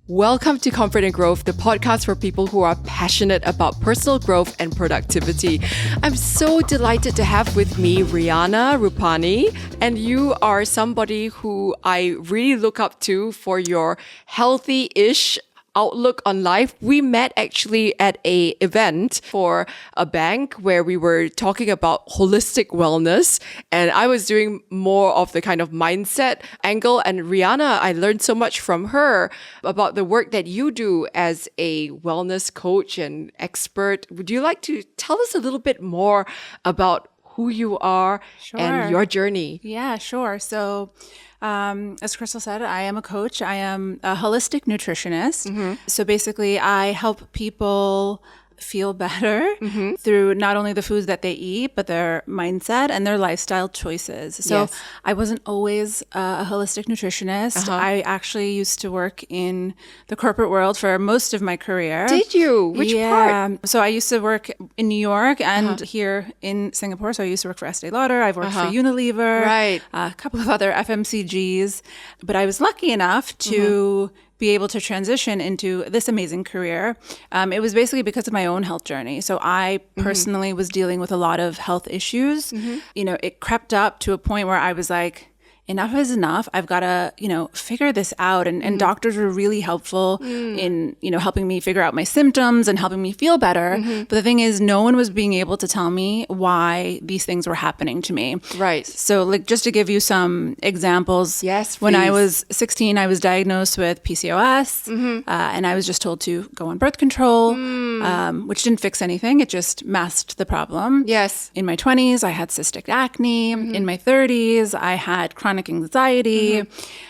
Welcome to Comfort and Growth, the podcast for people who are passionate about personal growth and productivity. I'm so delighted to have with me Riyana Rupani, and you are somebody who I really look up to for your healthy-ish outlook on life. We met actually at a event for a bank where we were talking about holistic wellness, and I was doing more of the kind of mindset angle. And Riyana, I learned so much from her about the work that you do as a wellness coach and expert. Would you like to tell us a little bit more about who you are and your journey? Yeah, sure. So as Crystal said, I am a coach. I am a holistic nutritionist. So basically, I help people feel better through not only the foods that they eat, but their mindset and their lifestyle choices. So I wasn't always a holistic nutritionist. I actually used to work in the corporate world for most of my career. Did you? Which part? So I used to work in New York and here in Singapore. So I used to work for Estee Lauder. I've worked for Unilever, a couple of other FMCGs. But I was lucky enough to be able to transition into this amazing career. It was basically because of my own health journey. So I personally was dealing with a lot of health issues. You know, it crept up to a point where I was like, enough is enough. I've got to, figure this out. And doctors were really helpful in, helping me figure out my symptoms and helping me feel better. But the thing is, no one was being able to tell me why these things were happening to me. Right. So just to give you some examples. Yes, please. When I was 16, I was diagnosed with PCOS and I was just told to go on birth control, which didn't fix anything. It just masked the problem. Yes. In my 20s, I had cystic acne. In my 30s, I had chronic anxiety.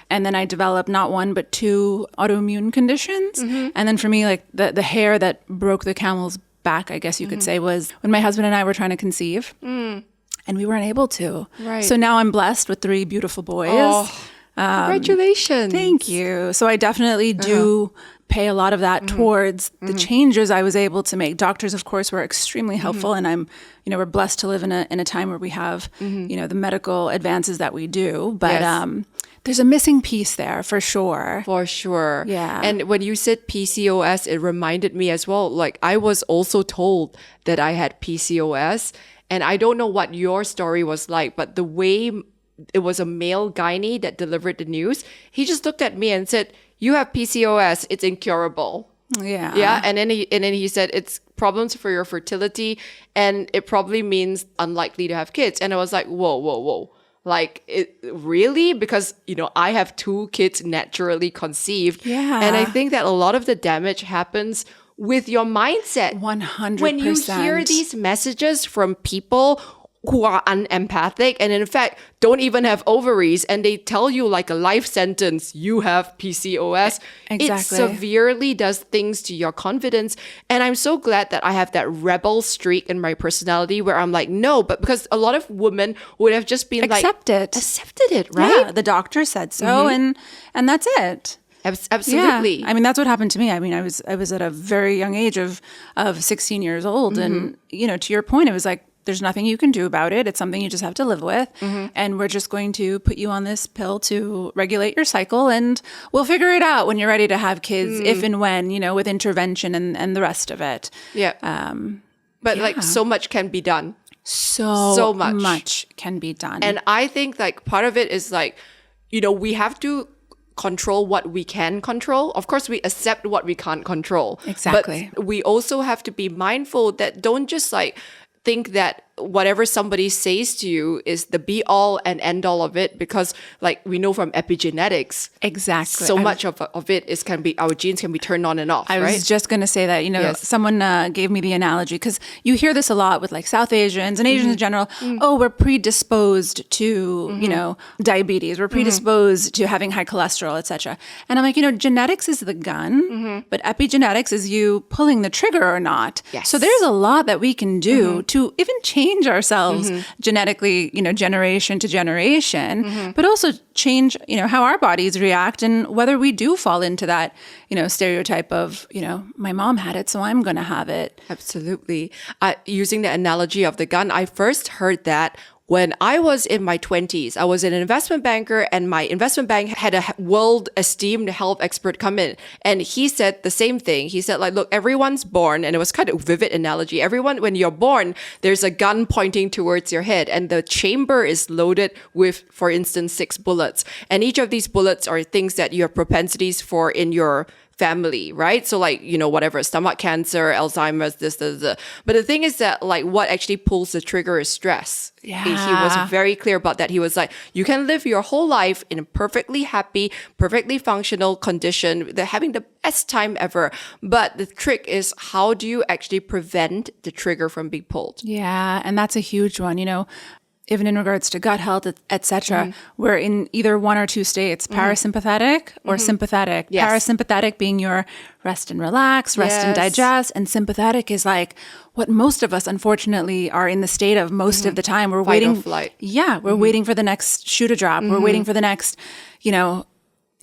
And then I developed not one, but two autoimmune conditions. And then for me, like the hair that broke the camel's back, I guess you could say, was when my husband and I were trying to conceive and we weren't able to. Right. So now I'm blessed with 3 beautiful boys. Oh, congratulations. Thank you. So I definitely do pay a lot of that towards the changes I was able to make. Doctors, of course, were extremely helpful, and we're blessed to live in a time where we have, the medical advances that we do. But there's a missing piece there for sure. For sure. Yeah. And when you said PCOS, it reminded me as well. Like I was also told that I had PCOS, and I don't know what your story was like, but the way it was a male gynae that delivered the news, he just looked at me and said, "You have PCOS, it's incurable." Yeah. Yeah. And then he said it's problems for your fertility and it probably means unlikely to have kids. And I was like, whoa. Like, it really? Because, I have 2 kids naturally conceived. Yeah. And I think that a lot of the damage happens with your mindset. 100%. When you hear these messages from people who are unempathic and in fact don't even have ovaries and they tell you like a life sentence, you have PCOS. Exactly. It severely does things to your confidence. And I'm so glad that I have that rebel streak in my personality where I'm like, no, but because a lot of women would have just been accepted it, right? Yeah, the doctor said so and that's it. Absolutely. Yeah. I mean, that's what happened to me. I mean, I was at a very young age of 16 years old. And, to your point, it was like, there's nothing you can do about it. It's something you just have to live with. And we're just going to put you on this pill to regulate your cycle. And we'll figure it out when you're ready to have kids, if and when, with intervention and the rest of it. Yeah. But like so much can be done. So much can be done. And I think like part of it is like, we have to control what we can control. Of course, we accept what we can't control. Exactly. But we also have to be mindful that don't just like think that whatever somebody says to you is the be all and end all of it, because like we know from epigenetics, exactly, so much of it is our genes can be turned on and off. I was just going to say that, someone gave me the analogy because you hear this a lot with like South Asians and Asians in general. Oh, we're predisposed to, diabetes. We're predisposed to having high cholesterol, etc. And I'm like, genetics is the gun, but epigenetics is you pulling the trigger or not. Yes. So there's a lot that we can do to even change ourselves genetically, generation to generation, but also change, how our bodies react and whether we do fall into that, stereotype of, my mom had it, so I'm going to have it. Absolutely. Using the analogy of the gun, I first heard that When I was in my 20s, I was an investment banker, and my investment bank had a world-esteemed health expert come in. And he said the same thing. He said, like, look, everyone's born, and it was kind of a vivid analogy. Everyone, when you're born, there's a gun pointing towards your head, and the chamber is loaded with, for instance, 6 bullets. And each of these bullets are things that you have propensities for in your family, right? So like, whatever, stomach cancer, Alzheimer's, this. But the thing is that like what actually pulls the trigger is stress. Yeah. He was very clear about that. He was like, you can live your whole life in a perfectly happy, perfectly functional condition. They're having the best time ever. But the trick is, how do you actually prevent the trigger from being pulled? Yeah. And that's a huge one, even in regards to gut health, etc., we're in either one or two states, parasympathetic or sympathetic. Yes. Parasympathetic being your rest and relax, rest and digest, and sympathetic is like what most of us, unfortunately, are in the state of most of the time. We're Fight or waiting. flight. Yeah, we're waiting for the next shoe to drop. We're waiting for the next,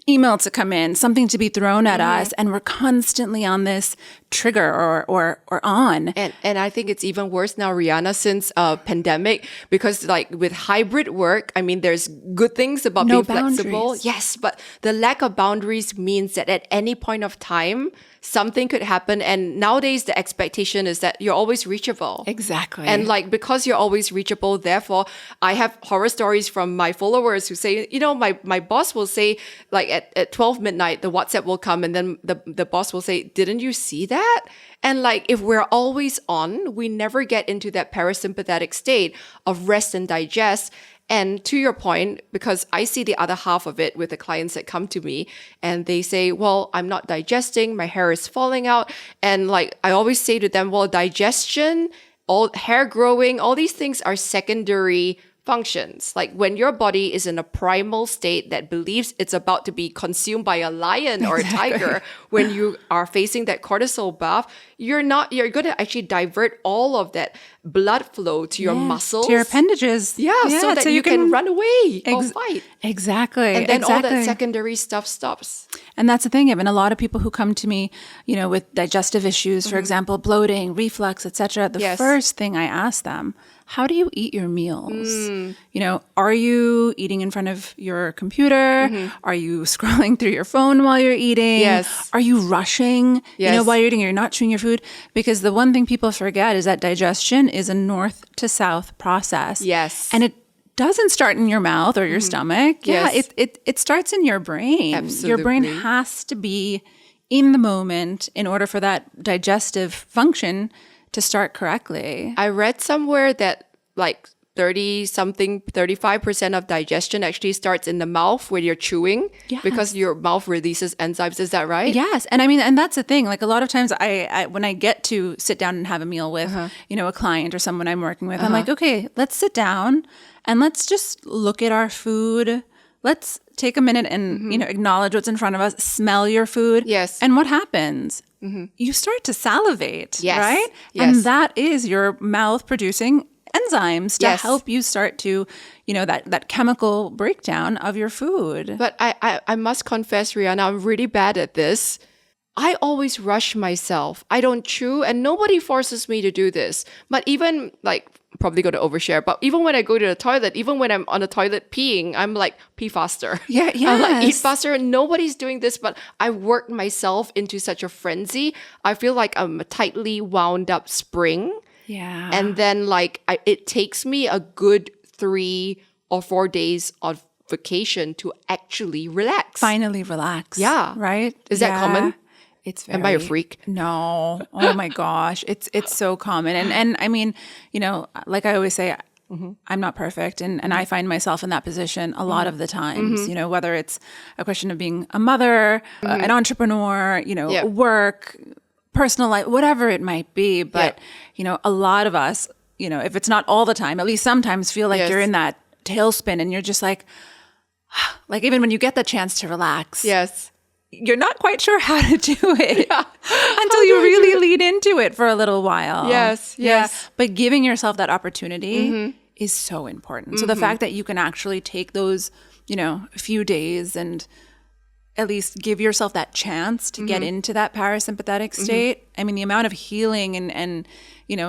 email to come in, something to be thrown at us, and we're constantly on this trigger or on. And I think it's even worse now, Riyana, since pandemic, because like with hybrid work, I mean, there's good things about being flexible. Boundaries. Yes, but the lack of boundaries means that at any point of time, something could happen. And nowadays, the expectation is that you're always reachable. Exactly. And like, because you're always reachable, therefore, I have horror stories from my followers who say, my boss will say, like at 12 midnight, the WhatsApp will come, and then the boss will say, didn't you see that? And like, if we're always on, we never get into that parasympathetic state of rest and digest. And to your point, because I see the other half of it with the clients that come to me and they say, well, I'm not digesting, my hair is falling out. And like, I always say to them, well, digestion, all hair growing, all these things are secondary functions. Like when your body is in a primal state that believes it's about to be consumed by a lion or a tiger, when you are facing that cortisol bath, you're going to actually divert all of that blood flow to your muscles, to your appendages. So that you can run away or fight. Exactly. And then all that secondary stuff stops. And that's the thing. Even a lot of people who come to me, with digestive issues, for example, bloating, reflux, etc. The first thing I ask them, how do you eat your meals? Are you eating in front of your computer? Are you scrolling through your phone while you're eating? Yes. Are you rushing? Yes. While you're eating, you're not chewing your food. Because the one thing people forget is that digestion is a north to south process. Yes. And it doesn't start in your mouth or your stomach. Yeah, Yes. it starts in your brain. Absolutely. Your brain has to be in the moment in order for that digestive function to start correctly. I read somewhere that like 35% of digestion actually starts in the mouth when you're chewing, because your mouth releases enzymes. Is that right? Yes. And I mean, and that's the thing. Like a lot of times I when I get to sit down and have a meal with, a client or someone I'm working with, I'm like, okay, let's sit down and let's just look at our food. Let's take a minute and, acknowledge what's in front of us, smell your food. Yes. And what happens? You start to salivate, Yes. right? Yes. And that is your mouth producing enzymes to help you start to, that chemical breakdown of your food. But I must confess, Riyana, I'm really bad at this. I always rush myself. I don't chew, and nobody forces me to do this. But even like, probably going to overshare, but even when I go to the toilet, even when I'm on the toilet peeing, I'm like, pee faster. Yeah. I'm like, eat faster. Nobody's doing this, but I worked myself into such a frenzy. I feel like I'm a tightly wound up spring. Yeah. And then like, it takes me a good 3 or 4 days of vacation to actually relax. Finally relax. Yeah. Right? Is that common? It's very, Am I a freak? No. Oh my gosh. It's so common. And I mean, like I always say, I'm not perfect. And I find myself in that position a lot of the times, whether it's a question of being a mother, an entrepreneur, work, personal life, whatever it might be. But, a lot of us, if it's not all the time, at least sometimes feel like you're in that tailspin and you're just like even when you get the chance to relax. Yes. You're not quite sure how to do it until you really lead into it for a little while. Yes. Yeah. But giving yourself that opportunity is so important. So the fact that you can actually take those, few days and at least give yourself that chance to get into that parasympathetic state I mean, the amount of healing and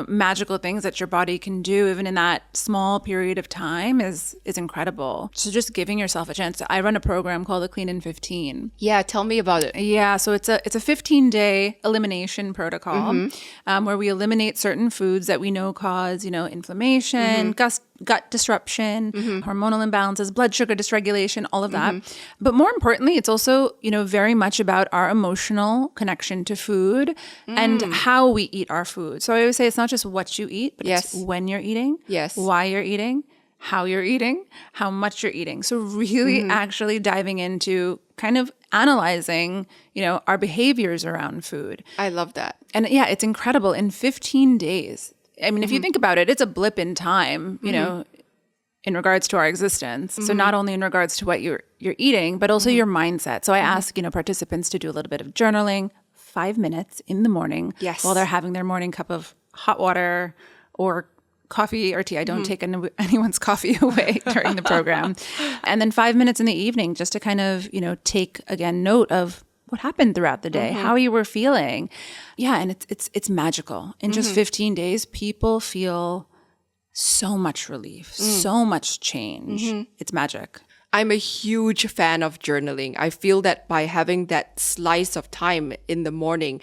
magical things that your body can do even in that small period of time is incredible. So just giving yourself a chance. I run a program called the Clean in 15. Yeah, tell me about it. Yeah, so it's a 15-day elimination protocol where we eliminate certain foods that we know cause, inflammation, gut disruption, hormonal imbalances, blood sugar dysregulation, all of that. But more importantly, it's also, very much about our emotional connection to food and how we eat our food. So I always say it's not just what you eat, but it's when you're eating, why you're eating, how you're eating, how much you're eating. So really actually diving into kind of analyzing, our behaviors around food. I love that. And yeah, it's incredible. In 15 days, I mean, if you think about it, it's a blip in time, in regards to our existence. So not only in regards to what you're eating, but also your mindset. So I ask, participants to do a little bit of journaling, 5 minutes in the morning while they're having their morning cup of hot water or coffee or tea. I don't take anyone's coffee away during the program. And then 5 minutes in the evening just to kind of, take again note of what happened throughout the day, how you were feeling. Yeah, and it's magical. In just 15 days, people feel so much relief, so much change. It's magic. I'm a huge fan of journaling. I feel that by having that slice of time in the morning,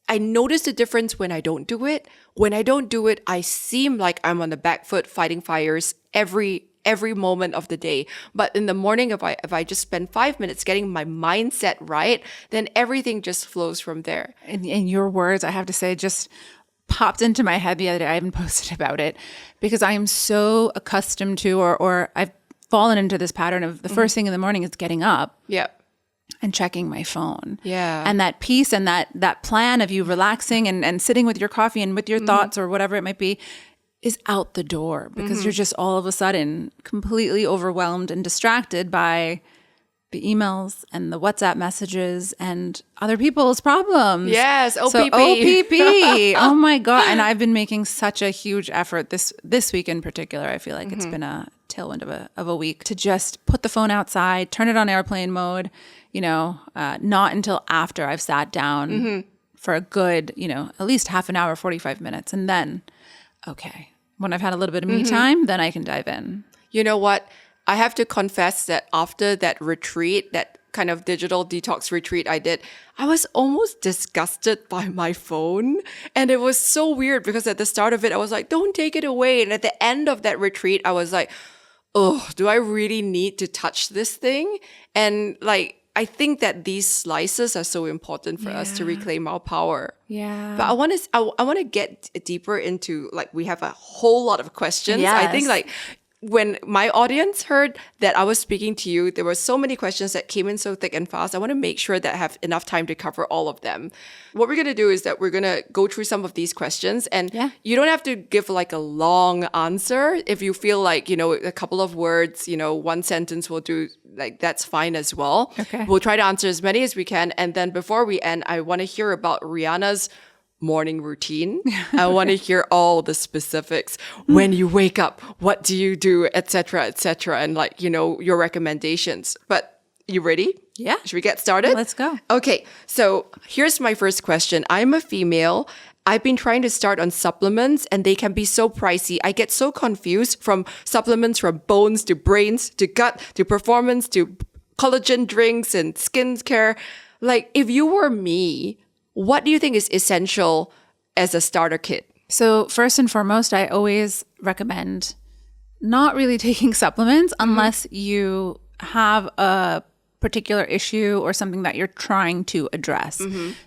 I notice the difference when I don't do it. When I don't do it, I seem like I'm on the back foot fighting fires every moment of the day. But in the morning, if I just spend 5 minutes getting my mindset right, then everything just flows from there. In your words, I have to say, just popped into my head the other day. I haven't posted about it because I am so accustomed to, or I've fallen into this pattern of the first thing in the morning is getting up. Yeah. And checking my phone. Yeah. And that peace and that plan of you relaxing and sitting with your coffee and with your thoughts or whatever it might be is out the door because you're just all of a sudden completely overwhelmed and distracted by the emails and the WhatsApp messages and other people's problems. Yes, OPP. So OPP. Oh my God. And I've been making such a huge effort this week in particular. I feel like it's been a tailwind of a week to just put the phone outside, turn it on airplane mode, not until after I've sat down for a good, at least half an hour, 45 minutes. And then, okay, when I've had a little bit of me time, then I can dive in. You know what? I have to confess that after that retreat, that kind of digital detox retreat I did, I was almost disgusted by my phone. And it was so weird because at the start of it, I was like, don't take it away. And at the end of that retreat, I was like, oh, do I really need to touch this thing? And I think that these slices are so important for us to reclaim our power. Yeah. But I want to get deeper into, we have a whole lot of questions. Yes. I think when my audience heard that I was speaking to you, there were so many questions that came in so thick and fast. I want to make sure that I have enough time to cover all of them. What we're going to do is that we're going to go through some of these questions, and you don't have to give a long answer. If you feel like, a couple of words, one sentence will do, that's fine as well. Okay. We'll try to answer as many as we can. And then before we end, I want to hear about Riyana's morning routine. I want to hear all the specifics. When you wake up, what do you do, etc., and your recommendations. But you ready? Yeah. Should we get started? Let's go. Okay. So here's my first question. I'm a female. I've been trying to start on supplements and they can be so pricey. I get so confused from supplements from bones to brains to gut to performance to collagen drinks and skincare. If you were me, what do you think is essential as a starter kit? So first and foremost, I always recommend not really taking supplements unless you have a particular issue or something that you're trying to address.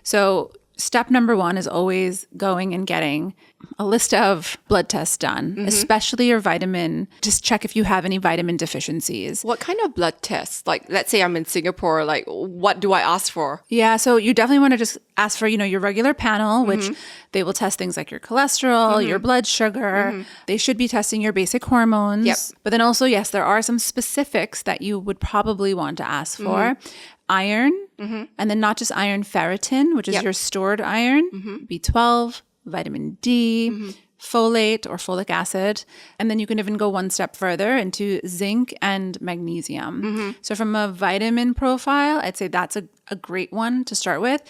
So step number one is always going and getting a list of blood tests done, especially your vitamin. Just check if you have any vitamin deficiencies. What kind of blood tests? Let's say I'm in Singapore, what do I ask for? Yeah, so you definitely want to just ask for, your regular panel, which they will test things like your cholesterol, your blood sugar. They should be testing your basic hormones. Yep. But then also, yes, there are some specifics that you would probably want to ask for. Iron, and then not just iron, ferritin, which is your stored iron, B12, vitamin D, folate or folic acid. And then you can even go one step further into zinc and magnesium. So from a vitamin profile, I'd say that's a great one to start with.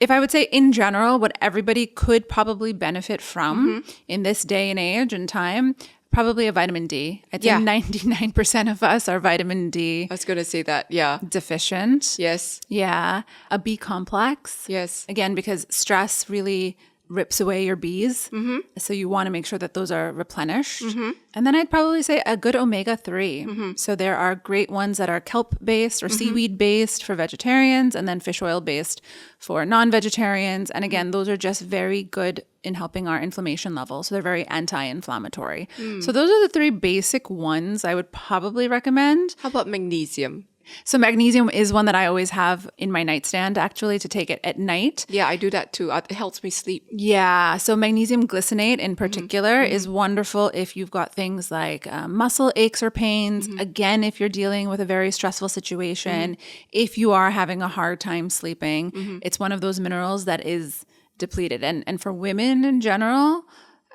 if I would say in general, what everybody could probably benefit from in this day and age and time, probably a vitamin D. I'd say 99% of us are vitamin D. I was going to say that. Yeah. Deficient. Yes. Yeah. A B complex. Yes. Again, because stress really rips away your Bs. So you want to make sure that those are replenished. And then I'd probably say a good omega-3. So there are great ones that are kelp-based or seaweed-based for vegetarians, and then fish oil-based for non-vegetarians. And again, those are just very good in helping our inflammation levels. So they're very anti-inflammatory. So those are the 3 basic ones I would probably recommend. How about magnesium? So magnesium is one that I always have in my nightstand, actually, to take it at night. Yeah, I do that too. It helps me sleep. Yeah. So magnesium glycinate in particular is wonderful if you've got things like muscle aches or pains. Again, if you're dealing with a very stressful situation, if you are having a hard time sleeping, it's one of those minerals that is depleted. And for women in general,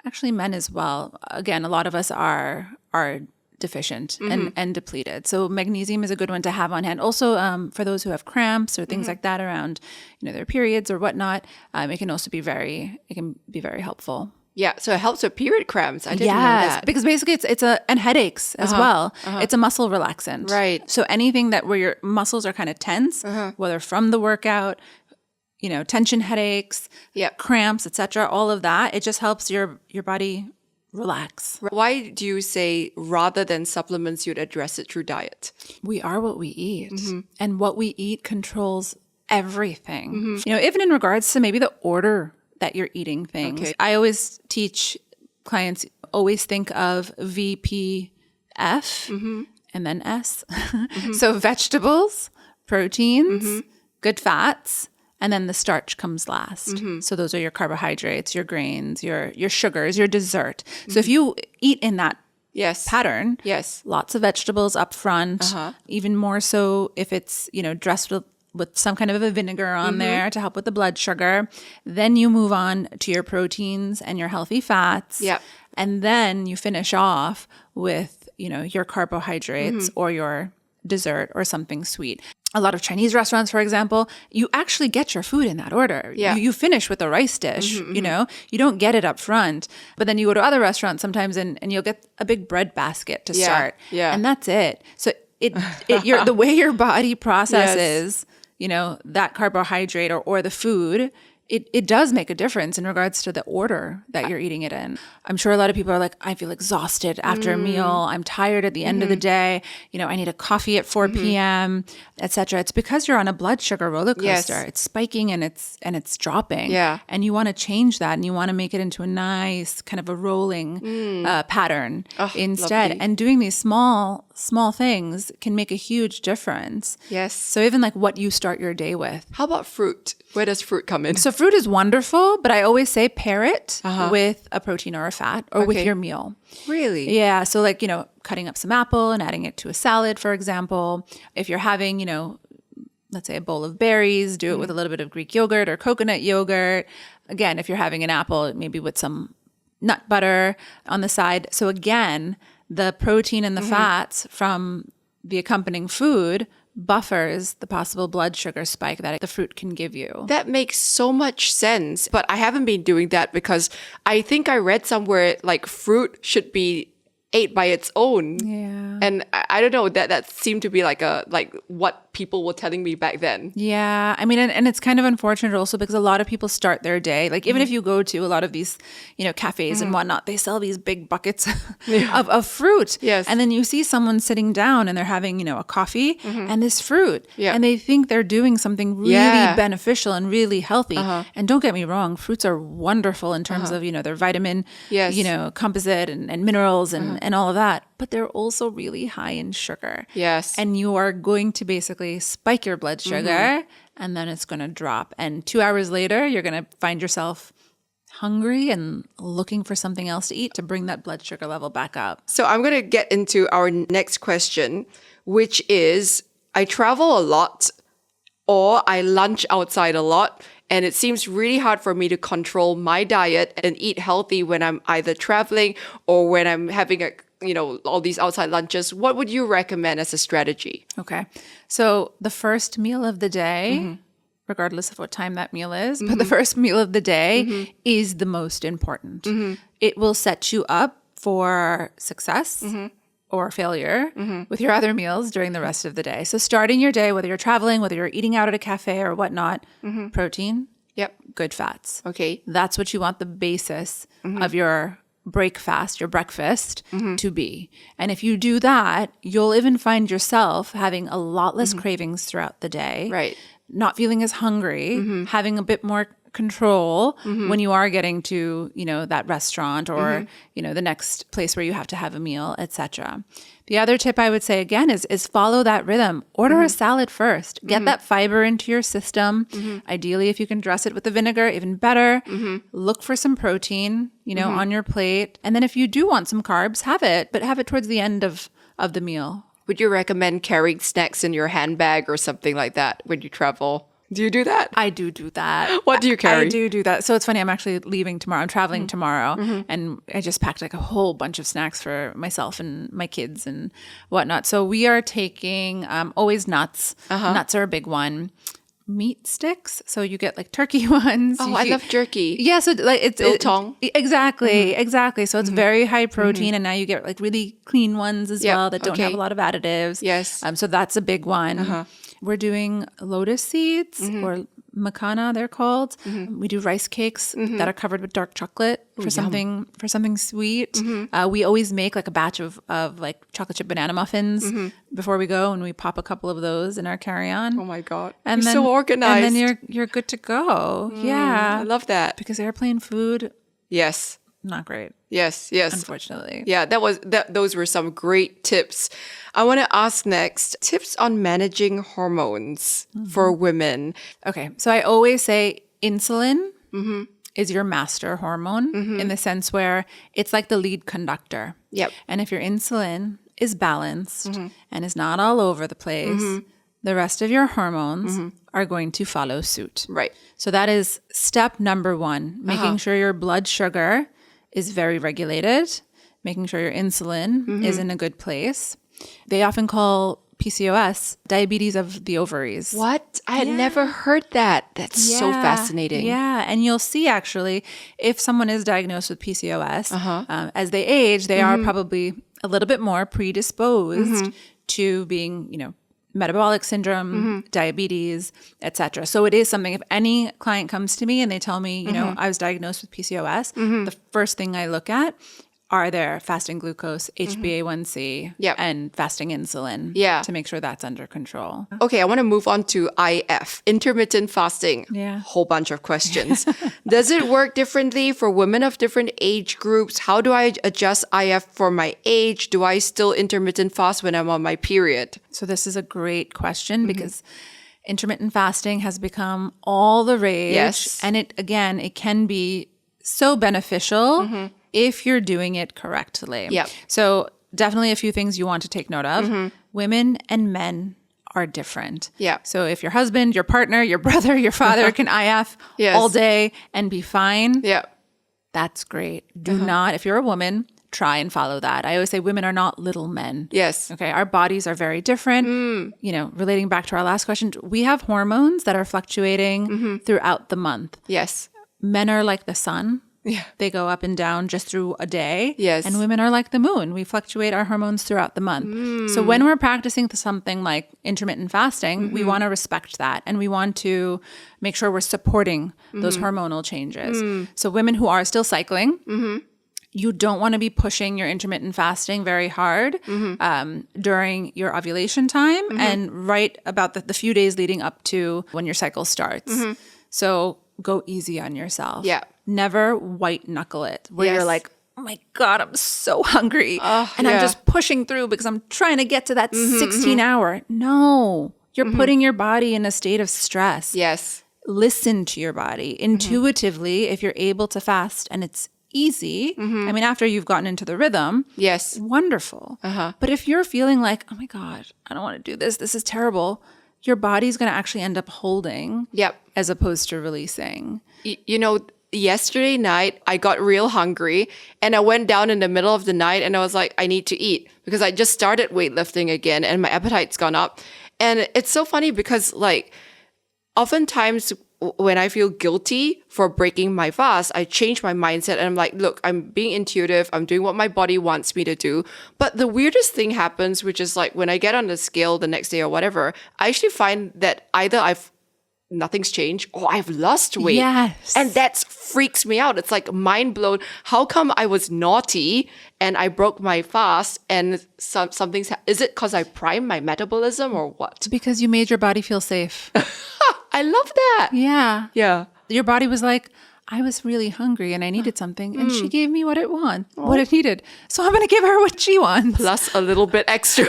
actually men as well, again, a lot of us are deficient and depleted. So magnesium is a good one to have on hand. Also, for those who have cramps or things like that around, their periods or whatnot, it can also be very helpful. Yeah, so it helps with period cramps. I didn't know that. Because basically and headaches as well. It's a muscle relaxant. Right. So anything where your muscles are kind of tense, whether from the workout, tension headaches, cramps, etc., all of that, it just helps your body relax. Why do you say rather than supplements, you'd address it through diet? We are what we eat. And what we eat controls everything. Even in regards to maybe the order that you're eating things. Okay. I always teach clients, always think of VPF and then S. So vegetables, proteins, good fats, and then the starch comes last. So those are your carbohydrates, your grains, your sugars, your dessert. So if you eat in that pattern, lots of vegetables up front, even more so if it's, dressed with some kind of a vinegar on there to help with the blood sugar. Then you move on to your proteins and your healthy fats. And then you finish off with, your carbohydrates or your dessert or something sweet. A lot of Chinese restaurants, for example, you actually get your food in that order. Yeah. You finish with a rice dish, you don't get it up front. But then you go to other restaurants sometimes and you'll get a big bread basket to start. Yeah. And that's it. So the way your body processes, that carbohydrate or the food, it does make a difference in regards to the order that you're eating it in. I'm sure a lot of people are like, I feel exhausted after a meal. I'm tired at the end of the day. I need a coffee at 4 p.m., etc. It's because you're on a blood sugar roller coaster. Yes. It's spiking and it's dropping. Yeah. And you want to change that and you want to make it into a nice kind of a rolling pattern instead. Lovely. And doing these small things can make a huge difference. Yes. So even like what you start your day with. How about fruit? Where does fruit come in? So fruit is wonderful, but I always say pair it with a protein or a fat or with your meal. Really? Yeah. So like, cutting up some apple and adding it to a salad, for example. If you're having, let's say a bowl of berries, do it with a little bit of Greek yogurt or coconut yogurt. Again, if you're having an apple, maybe with some nut butter on the side. So again, the protein and the fats from the accompanying food buffers the possible blood sugar spike that the fruit can give you. That makes so much sense. But I haven't been doing that because I think I read somewhere like fruit should be ate by its own. Yeah. And I don't know, that seemed to be like what people were telling me back then. Yeah. I mean, and it's kind of unfortunate also because a lot of people start their day, like even if you go to a lot of these, cafes and whatnot, they sell these big buckets of fruit. Yes. And then you see someone sitting down and they're having, a coffee and this fruit. Yeah. And they think they're doing something really beneficial and really healthy. And don't get me wrong, fruits are wonderful in terms of, their vitamin, composite and minerals and all of that. But they're also really high in sugar. Yes. And you are going to basically spike your blood sugar and then it's going to drop. And 2 hours later, you're going to find yourself hungry and looking for something else to eat to bring that blood sugar level back up. So I'm going to get into our next question, which is I travel a lot or I lunch outside a lot. And it seems really hard for me to control my diet and eat healthy when I'm either traveling or when I'm having all these outside lunches. What would you recommend as a strategy? Okay. So the first meal of the day, regardless of what time that meal is. But the first meal of the day is the most important. It will set you up for success or failure with your other meals during the rest of the day. So starting your day, whether you're traveling, whether you're eating out at a cafe or whatnot, protein, good fats. Okay. That's what you want the basis of your breakfast, your breakfast to be. And if you do that, you'll even find yourself having a lot less cravings throughout the day. Right. Not feeling as hungry, having a bit more control when you are getting to, that restaurant or, the next place where you have to have a meal, etc. The other tip I would say again is follow that rhythm. Order a salad first. Get that fiber into your system. Ideally, if you can dress it with the vinegar, even better. Look for some protein, on your plate. And then if you do want some carbs, have it, but have it towards the end of the meal. Would you recommend carrying snacks in your handbag or something like that when you travel? Do you do that? I do that. What do you carry? I do that. So it's funny, I'm actually leaving tomorrow. I'm traveling tomorrow. And I just packed like a whole bunch of snacks for myself and my kids and whatnot. So we are taking always nuts. Nuts are a big one. Meat sticks. So you get like turkey ones. Oh, I love jerky. Yeah. So like it's biltong. Exactly. So it's very high protein. And now you get like really clean ones as well that don't have a lot of additives. Yes. So that's a big one. We're doing lotus seeds or macana, they're called. We do rice cakes that are covered with dark chocolate for something sweet. We always make like a batch of like chocolate chip banana muffins before we go, and we pop a couple of those in our carry-on. Oh my God. And you're so organized. And then you're good to go. Yeah. I love that. Because airplane food, yes. not great. Yes. Unfortunately. Yeah, those were some great tips. I want to ask next, tips on managing hormones for women. Okay. So I always say insulin is your master hormone in the sense where it's like the lead conductor. Yep. And if your insulin is balanced and is not all over the place, the rest of your hormones are going to follow suit. Right. So that is step number one, making sure your blood sugar is very regulated, making sure your insulin is in a good place. They often call PCOS diabetes of the ovaries. What? I had never heard that. That's so fascinating. Yeah. And you'll see actually, if someone is diagnosed with PCOS, as they age, they are probably a little bit more predisposed to being, metabolic syndrome, diabetes, etc. So it is something, if any client comes to me and they tell me, I was diagnosed with PCOS, the first thing I look at are their fasting glucose, HbA1c, and fasting insulin to make sure that's under control. Okay, I want to move on to IF, intermittent fasting. Yeah. Whole bunch of questions. Does it work differently for women of different age groups? How do I adjust IF for my age? Do I still intermittent fast when I'm on my period? So this is a great question because intermittent fasting has become all the rage. Yes. And it can be so beneficial if you're doing it correctly. Yep. So definitely a few things you want to take note of. Women and men are different. Yeah. So if your husband, your partner, your brother, your father can IF all day and be fine, that's great. Do not, if you're a woman, try and follow that. I always say women are not little men. Yes. Okay. Our bodies are very different. Relating back to our last question, we have hormones that are fluctuating throughout the month. Yes. Men are like the sun. Yeah. They go up and down just through a day. Yes. And women are like the moon. We fluctuate our hormones throughout the month. So when we're practicing something like intermittent fasting, we want to respect that. And we want to make sure we're supporting those hormonal changes. So women who are still cycling, you don't want to be pushing your intermittent fasting very hard during your ovulation time and right about the few days leading up to when your cycle starts. So go easy on yourself. Yeah. Never white knuckle it where you're like, oh my God, I'm so hungry. And I'm just pushing through because I'm trying to get to that 16 hour. No, you're putting your body in a state of stress. Yes. Listen to your body intuitively. If you're able to fast and it's easy, I mean, after you've gotten into the rhythm, yes, wonderful. But if you're feeling like, oh my God, I don't want to do this. This is terrible. Your body's going to actually end up holding as opposed to releasing. Yesterday night, I got real hungry and I went down in the middle of the night and I was like, I need to eat because I just started weightlifting again and my appetite's gone up. And it's so funny because oftentimes when I feel guilty for breaking my fast, I change my mindset and I'm like, look, I'm being intuitive. I'm doing what my body wants me to do. But the weirdest thing happens, which is like when I get on the scale the next day or whatever, I actually find that either nothing's changed or I've lost weight. Yes. And that freaks me out. It's like mind blown. How come I was naughty and I broke my fast and something's, is it because I primed my metabolism or what? Because you made your body feel safe. I love that. Yeah. Yeah. Your body was like, I was really hungry and I needed something and she gave me what it needed. So I'm going to give her what she wants. Plus a little bit extra.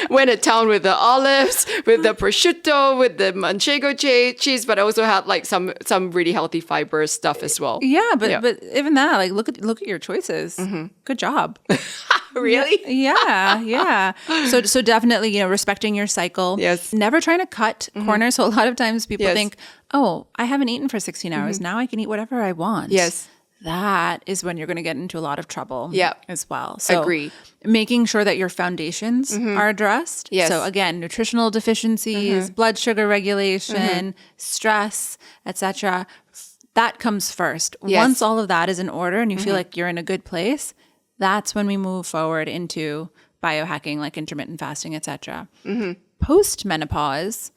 Went to town with the olives, with the prosciutto, with the manchego cheese, but I also had like some really healthy fiber stuff as well. Yeah, but even that, like look at your choices. Good job. Really? Yeah. So definitely, respecting your cycle. Yes. Never trying to cut corners. So a lot of times people think, oh, I haven't eaten for 16 hours. Now I can eat whatever I want. Yes. That is when you're going to get into a lot of trouble as well. So agree. Making sure that your foundations are addressed. Yes. So again, nutritional deficiencies, blood sugar regulation, stress, etc. That comes first. Yes. Once all of that is in order and you feel like you're in a good place, that's when we move forward into biohacking like intermittent fasting, etc. Post-menopause,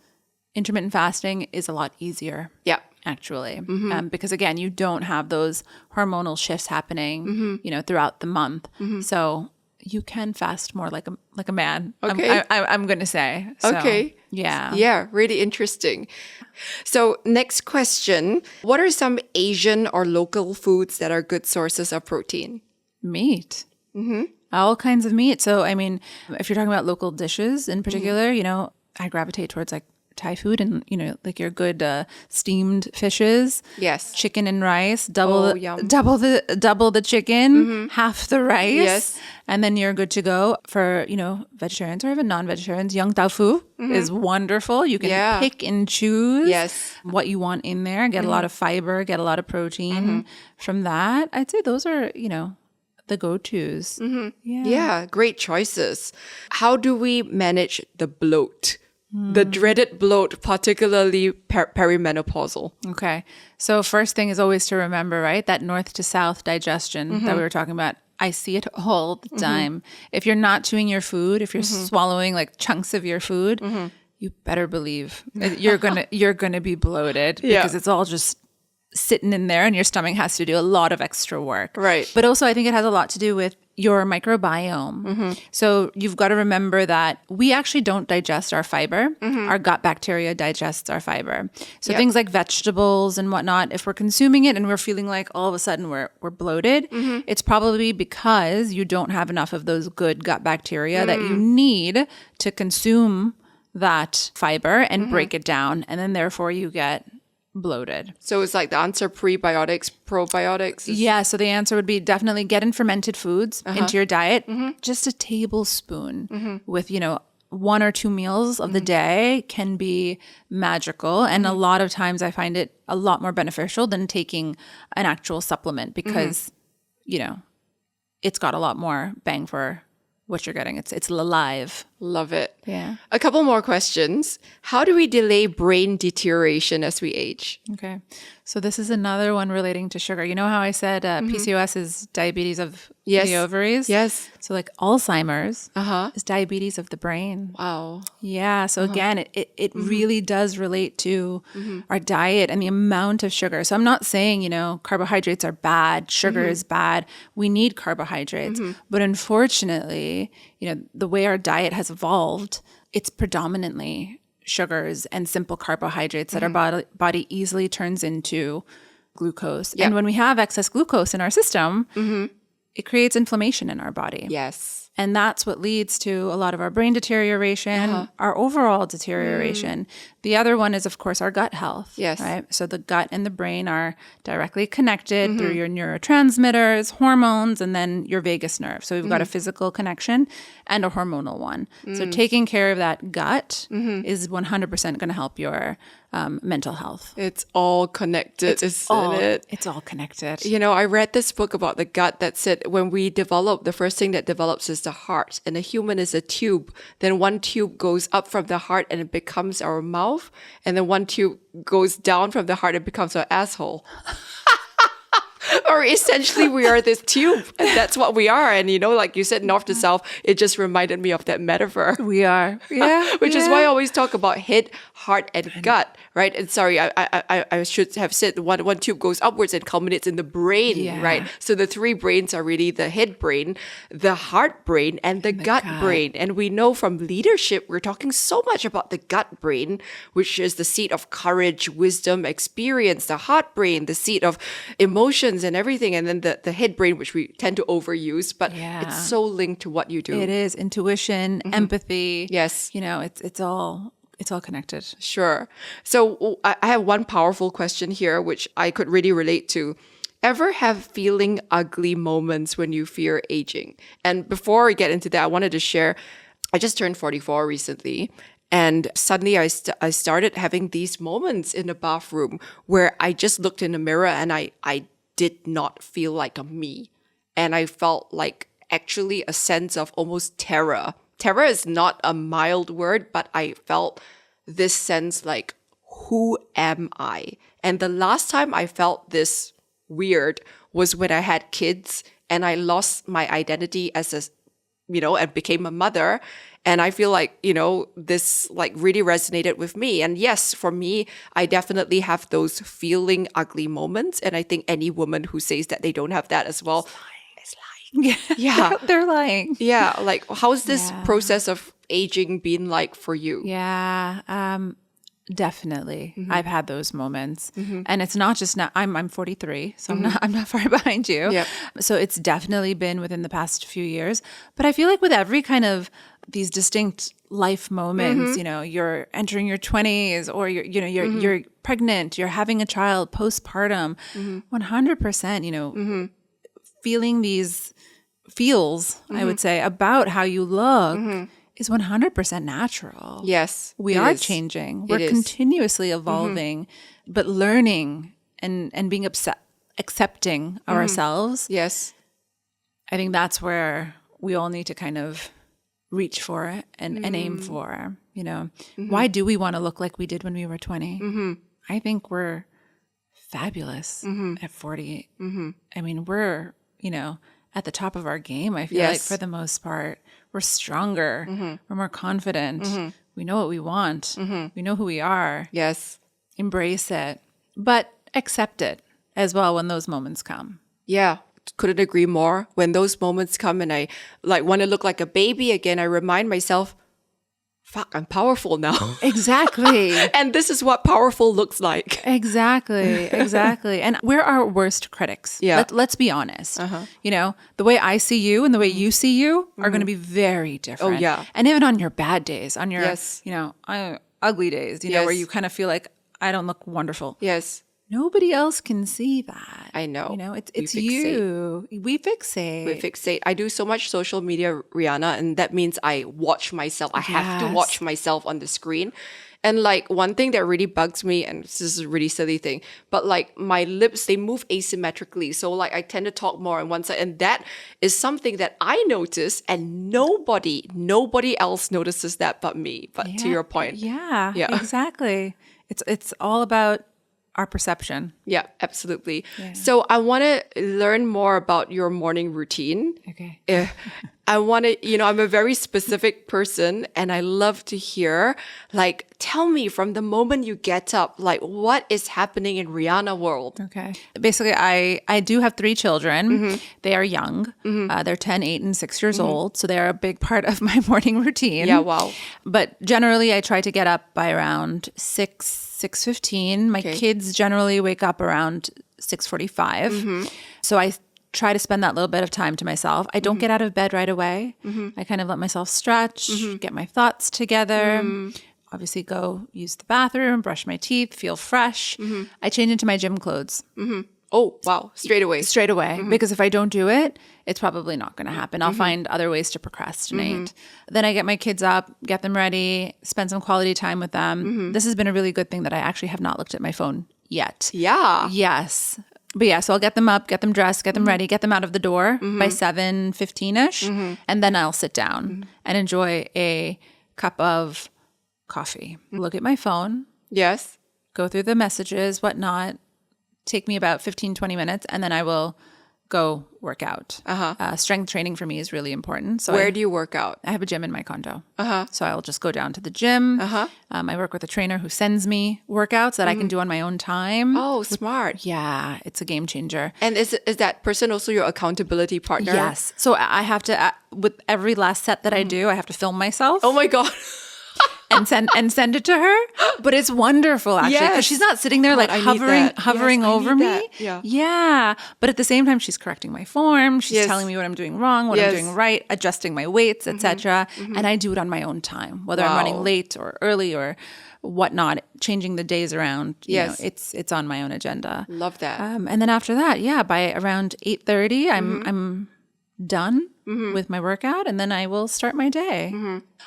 intermittent fasting is a lot easier. Yeah. Actually, because again, you don't have those hormonal shifts happening, throughout the month. So you can fast more like a man. Okay. I'm going to say. So, okay. Yeah. Yeah. Really interesting. So next question, what are some Asian or local foods that are good sources of protein? Meat. All kinds of meat. So, I mean, if you're talking about local dishes in particular, I gravitate towards like Thai food and, like your good steamed fishes. Yes. Chicken and rice, double the chicken, half the rice. Yes. And then you're good to go for, vegetarians or even non-vegetarians. Young tofu is wonderful. You can pick and choose what you want in there. Get a lot of fiber, get a lot of protein from that. I'd say those are, the go-tos. Yeah, great choices. How do we manage the bloat? The dreaded bloat, particularly perimenopausal. Okay. So first thing is always to remember, right? That north to south digestion that we were talking about. I see it all the time. If you're not chewing your food, if you're swallowing like chunks of your food, you better believe you're gonna be bloated because it's all just sitting in there and your stomach has to do a lot of extra work. Right. But also I think it has a lot to do with your microbiome. So you've got to remember that we actually don't digest our fiber. Our gut bacteria digests our fiber. So things like vegetables and whatnot, if we're consuming it and we're feeling like all of a sudden we're bloated, it's probably because you don't have enough of those good gut bacteria that you need to consume that fiber and break it down. And then therefore you get bloated. So it's like the answer prebiotics, probiotics? Yeah, so the answer would be definitely get in fermented foods into your diet. Just a tablespoon with, 1 or 2 meals of the day can be magical. And a lot of times I find it a lot more beneficial than taking an actual supplement because, it's got a lot more bang for what you're getting. It's alive. Love it. Yeah. A couple more questions. How do we delay brain deterioration as we age? Okay. So this is another one relating to sugar. You know how I said PCOS is diabetes of the ovaries? Yes. So like Alzheimer's is diabetes of the brain. Wow. Yeah. So again, it really does relate to our diet and the amount of sugar. So I'm not saying, carbohydrates are bad, sugar is bad. We need carbohydrates. But unfortunately, the way our diet has evolved, it's predominantly sugars and simple carbohydrates that our body easily turns into glucose. And when we have excess glucose in our system, it creates inflammation in our body. Yes. And that's what leads to a lot of our brain deterioration, our overall deterioration. The other one is, of course, our gut health. Yes. Right? So the gut and the brain are directly connected through your neurotransmitters, hormones, and then your vagus nerve. So we've got a physical connection and a hormonal one. So taking care of that gut is 100% going to help your mental health. It's all connected, isn't it? It's all connected. You know, I read this book about the gut that said when we develop, the first thing that develops is the heart, and a human is a tube. Then one tube goes up from the heart and it becomes our mouth, and then one tube goes down from the heart and becomes our asshole. Or essentially we are this tube, and that's what we are. And you know, like you said, north to south, it just reminded me of that metaphor. We are. Yeah. Which is why I always talk about head, heart, and gut, right? And sorry, I should have said one tube goes upwards and culminates in the brain, right? So the three brains are really the head brain, the heart brain, and the gut brain. And we know from leadership, we're talking so much about the gut brain, which is the seat of courage, wisdom, experience, the heart brain, the seat of emotions and everything, and then the head brain, which we tend to overuse, but it's so linked to what you do. It is intuition, empathy. Yes, you know, it's all connected. Sure. So I have one powerful question here, which I could really relate to. Ever have feeling ugly moments when you fear aging? And before I get into that, I wanted to share. I just turned 44 recently. And suddenly I started having these moments in the bathroom where I just looked in the mirror and I did not feel like a me. And I felt like actually a sense of almost terror. Terror is not a mild word, but I felt this sense like, who am I? And the last time I felt this weird was when I had kids and I lost my identity as a, you know, and became a mother. And I feel like, you know, this like really resonated with me. And yes, for me, I definitely have those feeling ugly moments. And I think any woman who says that they don't have that as well is lying. Yeah. They're lying. Yeah. Like, how's this process of aging been like for you? Yeah. Definitely. I've had those moments. And it's not just now. I'm 43, so I'm not far behind you. Yep. So it's definitely been within the past few years. But I feel like with every kind of these distinct life moments, you know, you're entering your 20s or you're pregnant, you're having a child, postpartum, 100%, you know, feeling these feels, I would say, about how you look is 100% natural. Yes. We are changing. We're continuously evolving, but learning and being accepting ourselves. Yes. I think that's where we all need to kind of reach for it and aim for, you know. Why do we want to look like we did when we were 20? I think we're fabulous at 48. I mean, we're, you know, at the top of our game, I feel like, for the most part. We're stronger. We're more confident. We know what we want. We know who we are. Yes. Embrace it, but accept it as well when those moments come. Yeah. Couldn't agree more. When those moments come and I like want to look like a baby again, I remind myself, fuck, I'm powerful now. Exactly. And this is what powerful looks like. Exactly. And we're our worst critics. Yeah. Let's be honest. You know, the way I see you and the way you see you are going to be very different. Oh, yeah. And even on your bad days, on your, you know, ugly days, you know, where you kind of feel like, I don't look wonderful. Yes. Nobody else can see that. I know. You know, it's you. We fixate. I do so much social media, Rihanna, and that means I watch myself. I have to watch myself on the screen. And like one thing that really bugs me, and this is a really silly thing, but like my lips, they move asymmetrically. So like I tend to talk more on one side. And that is something that I notice and nobody else notices that but me. But to your point. Yeah, exactly. It's all about our perception. Yeah, absolutely. Yeah. So I want to learn more about your morning routine. Okay. I want to, you know, I'm a very specific person and I love to hear, like, tell me from the moment you get up, like what is happening in Riyana world? Okay. Basically, I do have 3 children. They are young. They're 10, 8, and 6 years old. So they are a big part of my morning routine. Yeah, wow. But generally, I try to get up by around 6:15. My kids generally wake up around 6:45. So I try to spend that little bit of time to myself. I don't get out of bed right away. I kind of let myself stretch, get my thoughts together, obviously go use the bathroom, brush my teeth, feel fresh. I change into my gym clothes. Oh, wow. Straight away. Straight away. Because if I don't do it, it's probably not going to happen. I'll find other ways to procrastinate. Then I get my kids up, get them ready, spend some quality time with them. This has been a really good thing that I actually have not looked at my phone yet. Yeah. Yes. But yeah, so I'll get them up, get them dressed, get them ready, get them out of the door by 7:15-ish. And then I'll sit down and enjoy a cup of coffee. Look at my phone. Yes. Go through the messages, whatnot. Take me about 15, 20 minutes, and then I will go work out. Strength training for me is really important. So Where do you work out? I have a gym in my condo. So I'll just go down to the gym. I work with a trainer who sends me workouts that I can do on my own time. Oh, smart. Yeah, it's a game changer. And is that person also your accountability partner? Yes. So I have to, with every last set that I do, I have to film myself. Oh my God. and send it to her. But it's wonderful, actually, because she's not sitting there like hovering over me. Yeah. But at the same time, she's correcting my form. She's telling me what I'm doing wrong, what I'm doing right, adjusting my weights, etc. And I do it on my own time, whether I'm running late or early or whatnot, changing the days around. You know, it's on my own agenda. Love that. And then after that, by around 8:30, I'm done with my workout, and then I will start my day.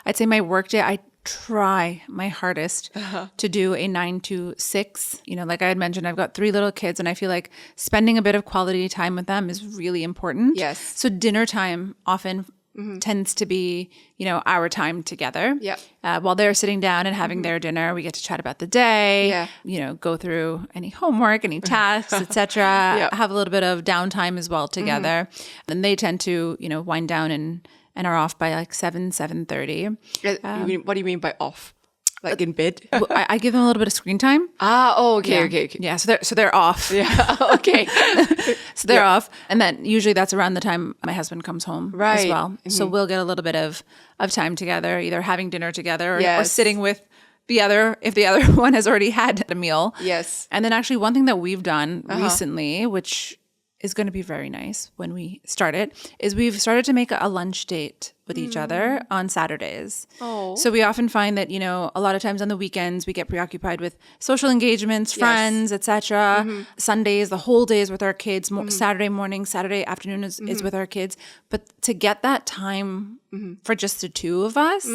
I'd say my work day, I try my hardest to do a 9 to 6. You know, like I had mentioned, I've got 3 little kids, and I feel like spending a bit of quality time with them is really important. Yes. So dinner time often tends to be, our time together. Yeah. While they're sitting down and having their dinner, we get to chat about the day, go through any homework, any tasks, etc. Have a little bit of downtime as well together. Then they tend to, wind down and are off by like 7:30. What do you mean by off? Like in bed? I give them a little bit of screen time. Okay. Yeah, so they're off. Yeah, okay. So they're off. And then usually that's around the time my husband comes home as well. So we'll get a little bit of time together, either having dinner together or sitting with the other, if the other one has already had a meal. Yes. And then actually one thing that we've done recently, which is going to be very nice when we start it, is we've started to make a lunch date with each other on Saturdays. Oh. So we often find that, a lot of times on the weekends we get preoccupied with social engagements, friends, etc. Sundays, the whole day is with our kids. Saturday morning, Saturday afternoon is with our kids. But to get that time for just the two of us,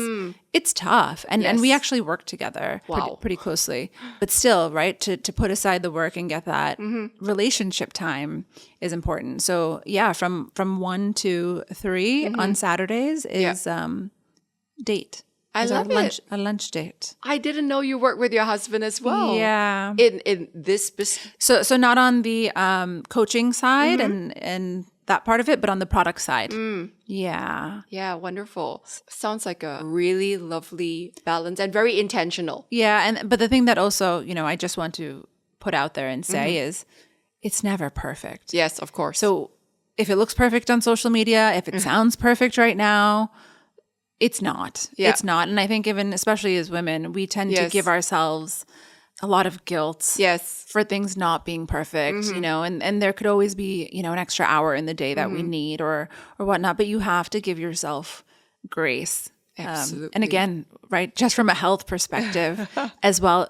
it's tough. And we actually work together pretty closely. But still, right, to put aside the work and get that relationship time is important. So from 1 to 3 on Saturdays is date. I love it. A lunch date. I didn't know you work with your husband as well. Yeah. In this so not on the coaching side and that part of it, but on the product side. Yeah. Yeah, wonderful. Sounds like a really lovely balance and very intentional. Yeah, but the thing that also, I just want to put out there and say is it's never perfect. Yes, of course. So if it looks perfect on social media, if it sounds perfect right now, it's not. Yeah. It's not. And I think especially as women, we tend to give ourselves a lot of guilt for things not being perfect, and there could always be, an extra hour in the day that we need or whatnot, but you have to give yourself grace. Absolutely. And again, right, just from a health perspective as well,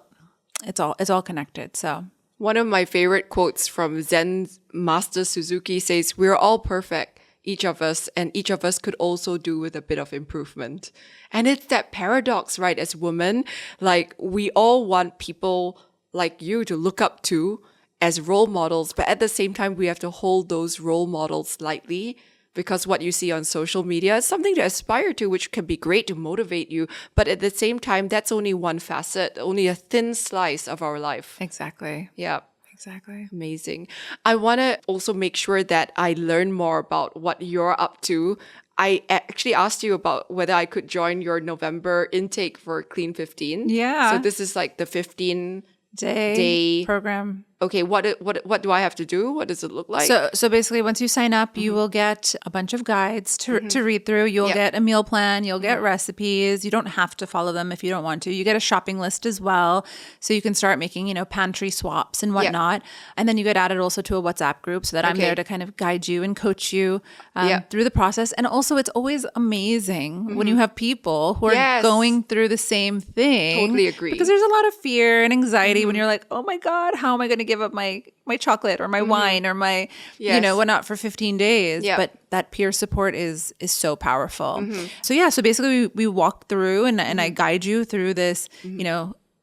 it's all connected. So one of my favorite quotes from Zen Master Suzuki says, "We're all perfect, each of us, and each of us could also do with a bit of improvement." And it's that paradox, right? As women, like we all want people like you to look up to as role models, but at the same time, we have to hold those role models lightly, because what you see on social media is something to aspire to, which can be great to motivate you. But at the same time, that's only one facet, only a thin slice of our life. exactly. Yeah. Exactly. Amazing. I want to also make sure that I learn more about what you're up to. I actually asked you about whether I could join your November intake for Clean 15. Yeah. So this is like the 15-day program. Okay, what do I have to do? What does it look like? So basically, once you sign up, you will get a bunch of guides to read through. You'll get a meal plan. You'll get recipes. You don't have to follow them if you don't want to. You get a shopping list as well, so you can start making pantry swaps and whatnot. And then you get added also to a WhatsApp group, so that I'm there to kind of guide you and coach you through the process. And also, it's always amazing when you have people who are going through the same thing. Totally agree. Because there's a lot of fear and anxiety when you're like, oh my God, how am I going to give up my chocolate or my wine or my, whatnot for 15 days. Yeah. But that peer support is so powerful. So basically we walk through and I guide you through this,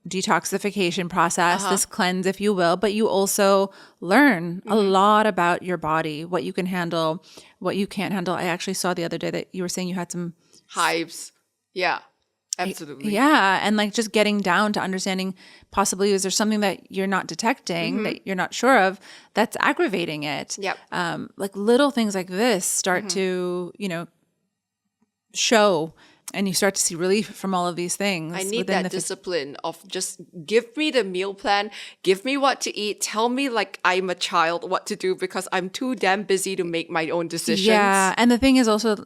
detoxification process, this cleanse, if you will, but you also learn a lot about your body, what you can handle, what you can't handle. I actually saw the other day that you were saying you had some hives. Yeah, absolutely. Yeah. And like just getting down to understanding possibly is there something that you're not detecting that you're not sure of that's aggravating it. Yep. Like little things like this start to, show. And you start to see relief from all of these things. I need that discipline of just give me the meal plan, give me what to eat, tell me like I'm a child what to do because I'm too damn busy to make my own decisions. Yeah. And the thing is also,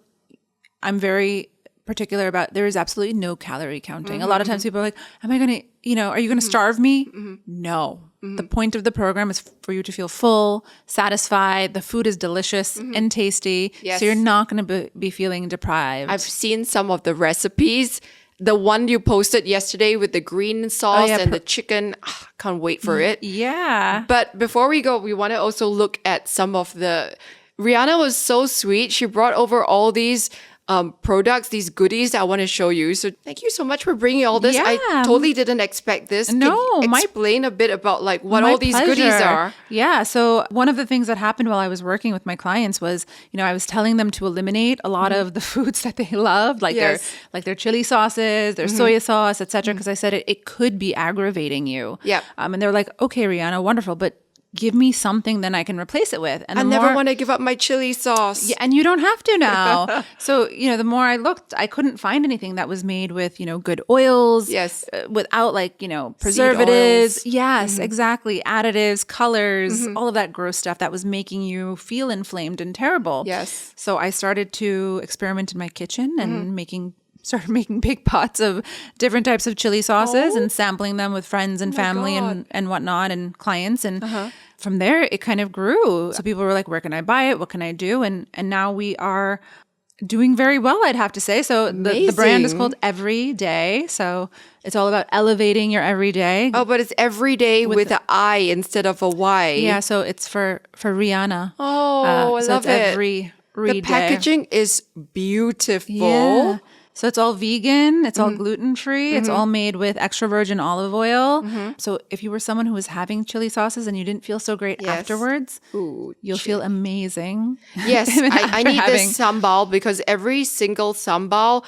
I'm very particular about there is absolutely no calorie counting. A lot of times people are like, am I going to, are you going to starve me? No. The point of the program is for you to feel full, satisfied. The food is delicious and tasty. Yes. So you're not going to be feeling deprived. I've seen some of the recipes. The one you posted yesterday with the green sauce and the chicken. Can't wait for it. Yeah. But before we go, we want to also look at some of the... Riyana was so sweet. She brought over all these products, these goodies that I want to show you. So thank you so much for bringing all this. Yeah. I totally didn't expect this. No, Can you explain a bit about like what all these pleasure. goodies are? Yeah. So one of the things that happened while I was working with my clients was, I was telling them to eliminate a lot of the foods that they loved, like their chili sauces, their soy sauce, etc. Because I said it could be aggravating you. Yeah. And they're like, okay, Riyana, wonderful, but give me something then I can replace it with. And I never want to give up my chili sauce. Yeah, and you don't have to now. So, the more I looked, I couldn't find anything that was made with, good oils. Yes. Without like, preservatives. Yes, Mm-hmm. exactly. Additives, colors, all of that gross stuff that was making you feel inflamed and terrible. Yes. So I started to experiment in my kitchen and started making big pots of different types of chili sauces and sampling them with friends and family and whatnot and clients. And from there, it kind of grew. So people were like, where can I buy it? What can I do? And now we are doing very well, I'd have to say. So the brand is called Every Day. So it's all about elevating your everyday. Oh, but it's every day with an I instead of a Y. Yeah, so it's for Riyana. Oh, I love it's it. Every The packaging is beautiful. Yeah. So it's all vegan, it's all gluten-free, it's all made with extra virgin olive oil. So if you were someone who was having chili sauces and you didn't feel so great afterwards, you'll feel amazing. Yes, I need this sambal because every single sambal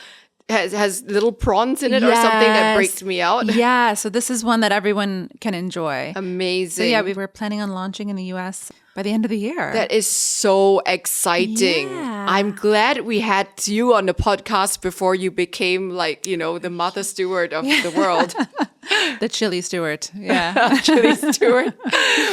has little prawns in it or something that breaks me out. Yeah, so this is one that everyone can enjoy. Amazing. So yeah, we were planning on launching in the US by the end of the year. That is so exciting. Yeah. I'm glad we had you on the podcast before you became like, the Martha Stewart of the world. The chili steward. Yeah. Chili Stewart.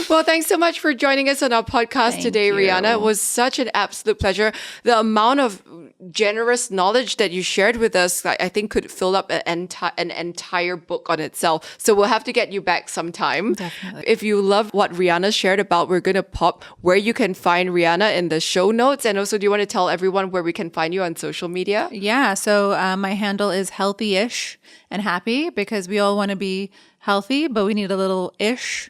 Well, thanks so much for joining us on our podcast today, Riyana. It was such an absolute pleasure. The amount of generous knowledge that you shared with us, I think could fill up an entire book on itself. So we'll have to get you back sometime. Definitely. If you love what Riyana shared about, we're going to pop where you can find Riyana in the show notes. And also, do you want to tell everyone where we can find you on social media? Yeah. So my handle is healthy-ish and happy because we all want to be healthy, but we need a little ish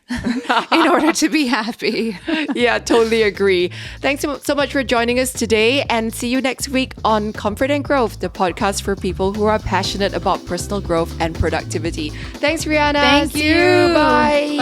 in order to be happy. Yeah, totally agree. Thanks so much for joining us today and see you next week on Comfort and Growth, the podcast for people who are passionate about personal growth and productivity. Thanks, Riyana. Thank you. Bye.